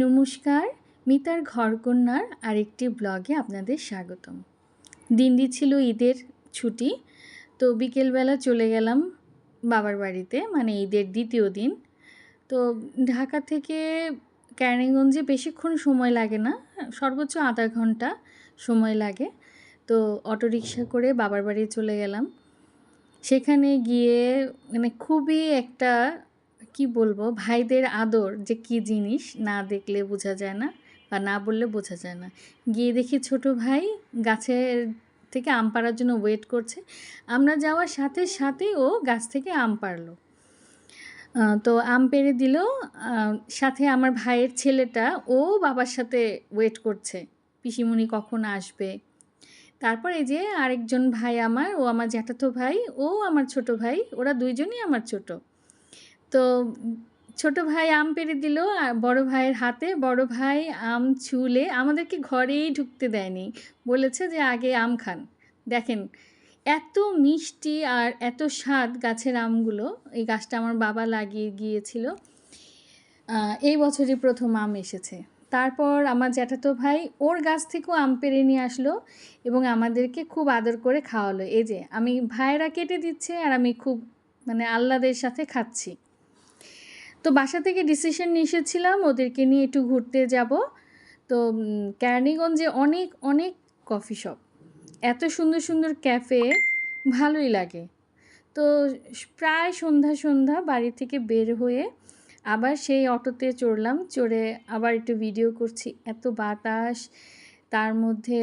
নমস্কার, মিতার ঘরকন্যার আরেকটি ব্লগে আপনাদের স্বাগতম। দিনটি ছিল ঈদের ছুটি, তো বিকেলবেলা চলে গেলাম বাবার বাড়িতে, মানে ঈদের দ্বিতীয় দিন। তো ঢাকা থেকে কেরানীগঞ্জে বেশিক্ষণ সময় লাগে না, সর্বোচ্চ আধা ঘন্টা সময় লাগে। তো অটোরিকশা করে বাবার বাড়ি চলে গেলাম। সেখানে গিয়ে মানে খুবই একটা কি বলবো, ভাইদের আদর যে কী জিনিস না দেখলে বোঝা যায় না বা না বললে বোঝা যায় না। গিয়ে দেখি ছোট ভাই গাছের থেকে আম পাড়ার জন্য ওয়েট করছে। আমরা যাওয়ার সাথে সাথেই ও গাছ থেকে আম পাড়লো। তো আম পেড়ে দিল। সাথে আমার ভাইয়ের ছেলেটা ও বাবার সাথে ওয়েট করছে, পিসিমণি কখন আসবে। তারপর এই যে আরেকজন ভাই আমার, ও আমার জ্যাঠাতো ভাই, ও আমার ছোট ভাই, ওরা দুইজনই আমার ছোট। তো ছোট ভাই আম পেড়ে দিল আর বড় ভাইয়ের হাতে। বড় ভাই আম ছুলে আমাদেরকে ঘরেই ঢুকতে দেয়নি, বলেছে যে আগে আম খান। দেখেন এত মিষ্টি আর এত স্বাদ গাছের আমগুলো। এই গাছটা আমার বাবা লাগিয়ে গিয়েছিল, এই বছরই প্রথম আম এসেছে। তারপর আমার জ্যাঠাতো ভাই ওর গাছ থেকেও আম পেড়ে নিয়ে আসলো এবং আমাদেরকে খুব আদর করে খাওয়ালো। এই যে আমি ভাইয়েরা কেটে দিচ্ছে আর আমি খুব মানে আহ্লাদের সাথে খাচ্ছি। তো বাসা থেকে ডিসিশন নিয়ে এসেছিলাম ওদেরকে নিয়ে একটু ঘুরতে যাব। তো কেরানীগঞ্জে অনেক অনেক কফি শপ, এত সুন্দর সুন্দর ক্যাফে, ভালোই লাগে। তো প্রায় সন্ধ্যা সন্ধ্যা বাড়ি থেকে বের হয়ে আবার সেই অটোতে চড়লাম, চড়ে আবার একটু ভিডিও করছি। এত বাতাস, তার মধ্যে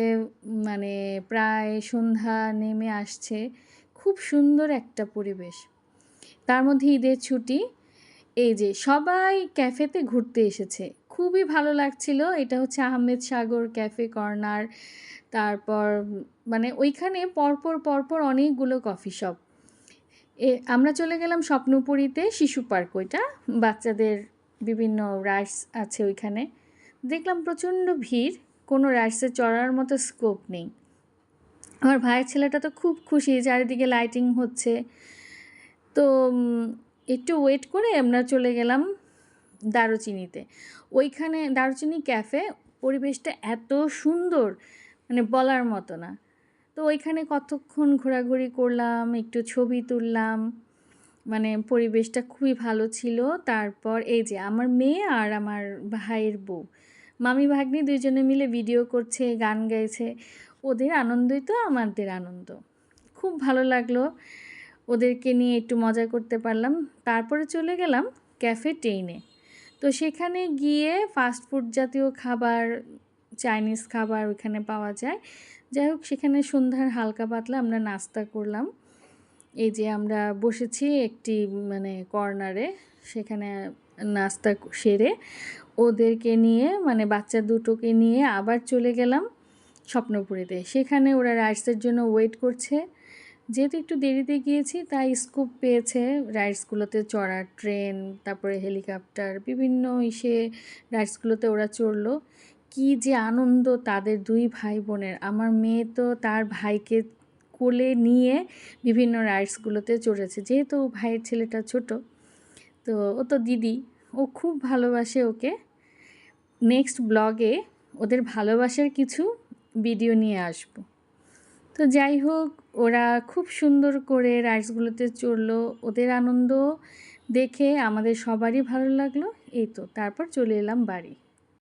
মানে প্রায় সন্ধ্যা নেমে আসছে, খুব সুন্দর একটা পরিবেশ। তার মধ্যে ঈদের ছুটি, এই যে সবাই ক্যাফেতে ঘুরতে এসেছে, খুবই ভালো লাগছিল। এটা হচ্ছে আহমেদ সাগর ক্যাফে কর্নার। তারপর মানে ওইখানে পরপর পরপর অনেকগুলো কফি শপ। আমরা চলে গেলাম স্বপ্নপুরীতে, শিশু পার্ক, ওইটা বাচ্চাদের বিভিন্ন রাইডস আছে ওইখানে। দেখলাম প্রচণ্ড ভিড়, কোনো রাইডসে চড়ার মতো স্কোপ নেই। আমার ভাইয়ের ছেলেটা তো খুব খুশি, চারিদিকে লাইটিং হচ্ছে। তো একটু ওয়েট করে আমরা চলে গেলাম দারুচিনিতে। ওইখানে দারুচিনি ক্যাফে, পরিবেশটা এত সুন্দর মানে বলার মতো না। তো ওইখানে কতক্ষণ ঘোরাঘুরি করলাম, একটু ছবি তুললাম, মানে পরিবেশটা খুবই ভালো ছিল। তারপর এই যে আমার মেয়ে আর আমার ভাইয়ের বউ, মামি ভাগ্নি দুইজনে মিলে ভিডিও করছে, গান গাইছে। ওদের আনন্দই তো আমাদের আনন্দ। খুব ভালো লাগলো, ওদেরকে নিয়ে একটু মজা করতে পারলাম। তারপরে চলে গেলাম ক্যাফে টেইনে। তো সেখানে গিয়ে ফাস্টফুড জাতীয় খাবার, চাইনিজ খাবার ওইখানে পাওয়া যায়। যাই হোক, সেখানে সন্ধ্যার হালকা পাতলা আমরা নাস্তা করলাম। এই যে আমরা বসেছি একটি মানে কর্নারে, সেখানে নাস্তা সেরে ওদেরকে নিয়ে মানে বাচ্চা দুটোকে নিয়ে আবার চলে গেলাম স্বপ্নপুরীতে। সেখানে ওরা রাইডসের জন্য ওয়েট করছে। যেহেতু একটু দেরিতে গিয়েছি তাই স্কুপ পেয়েছে রাইডসগুলোতে চড়ার, ট্রেন, তারপরে হেলিকপ্টার, বিভিন্ন রাইডসগুলোতে ওরা চড়লো। কি যে আনন্দ তাদের দুই ভাই বোনের! আমার মেয়ে তো তার ভাইকে কোলে নিয়ে বিভিন্ন রাইডসগুলোতে চড়েছে, যেহেতু ভাইয়ের ছেলেটা ছোট, তো ও তো দিদি, ও খুব ভালোবাসে ওকে। নেক্সট ব্লগে ওদের ভালোবাসার কিছু ভিডিও নিয়ে আসব। তো যাই হোক, ওরা খুব সুন্দর করে রাইডসগুলোতে চড়লো, ওদের আনন্দ দেখে আমাদের সবারই ভালো লাগলো। এই তো তারপর চলে এলাম বাড়ি।